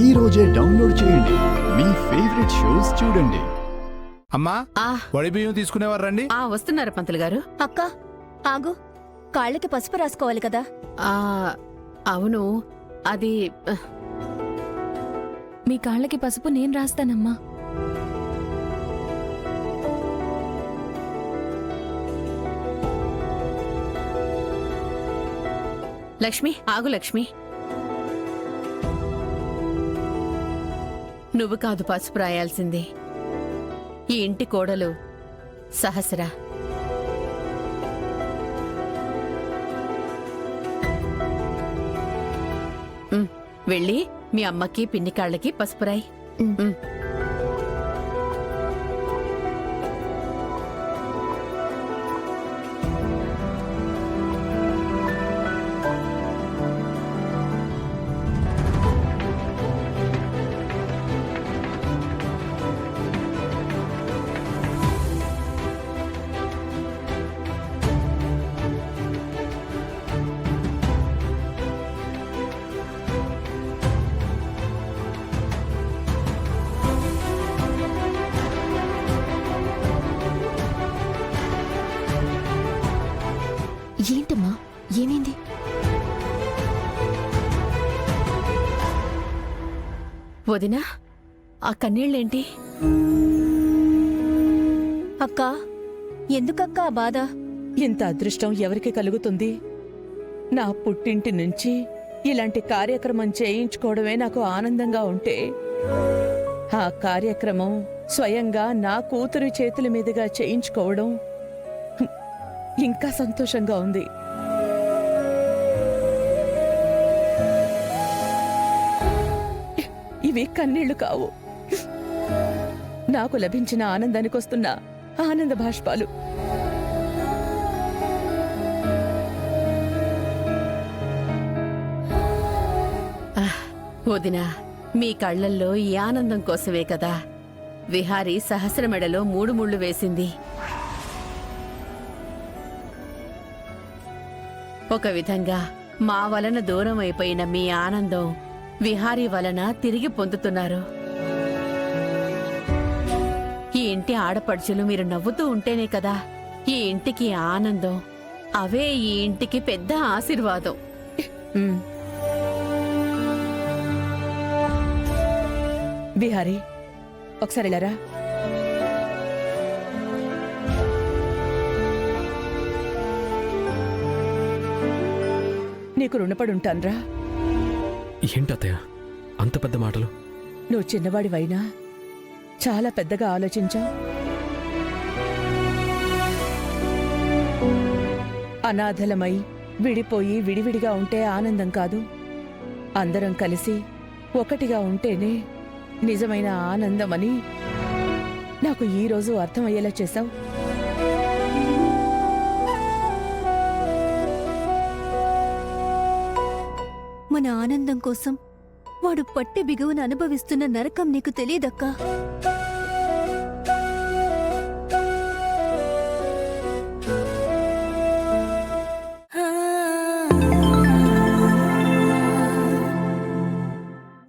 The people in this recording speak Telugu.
ఈ రోజే డౌన్లోడ్ చేయండి. మీ ఫేవరెట్ షోస్ చూడండి. అమ్మా వడి బియ్యం తీసుకునేవారు రండి. వస్తున్నారు పంతులు గారు. అక్క ఆగు, కాళ్ళకి పసుపు రాసుకోవాలి కదా. అవును, అది మీ కాళ్ళకి పసుపు నేను రాస్తానమ్మా. లక్ష్మి ఆగు. లక్ష్మి, నువ్వు కాదు పసుపు రాయాల్సింది, ఈ ఇంటి కోడలు సహస్ర. వెళ్ళి మీ అమ్మకి పిన్ని కాళ్ళకి పసుపు రాయి. ఏంటమ్మా, ఏమైంది? వదినా, ఆ కన్నీళ్ళేంటి? అక్క, ఎందుకక్క ఆ బాధ? ఇంత అదృష్టం ఎవరికి కలుగుతుంది? నా పుట్టింటి నుంచి ఇలాంటి కార్యక్రమం చేయించుకోవడమే నాకు ఆనందంగా ఉంటే, ఆ కార్యక్రమం స్వయంగా నా కూతురి చేతుల మీదుగా చేయించుకోవడం ఇంకా సంతోషంగా ఉంది. ఇవి కన్నీళ్లు కావు, నాకు లభించిన ఆనందానికి వస్తున్న ఆనంద బాష్పాలు. వదినా, మీ కళ్లల్లో ఈ ఆనందం కోసమే కదా విహారీ సహస్ర మెడలో 3 ముళ్ళు వేసింది. ఒక విధంగా మా వలన దూరం అయిపోయిన మీ ఆనందం విహారీ వలన తిరిగి పొందుతున్నారు. ఈ ఇంటి ఆడపడుచులు మీరు నవ్వుతూ ఉంటేనే కదా ఈ ఇంటికి ఆనందం. అవే ఈ ఇంటికి పెద్ద ఆశీర్వాదం. విహారీ, ఒకసారి వెళ్ళరా. నీకు రుణపడుంటాన్రా. ఏంటత్తయ్య అంత పెద్ద మాటలు? నువ్వు చిన్నవాడివైనా చాలా పెద్దగా ఆలోచించావు. అనాథలమై విడిపోయి విడివిడిగా ఉంటే ఆనందం కాదు, అందరం కలిసి ఒకటిగా ఉంటేనే నిజమైన ఆనందమని నాకు ఈరోజు అర్థమయ్యేలా చేశావు. మన ఆనందం కోసం వాడు పట్టి బిగువను అనుభవిస్తున్న నరకం నీకు తెలియదక్కా.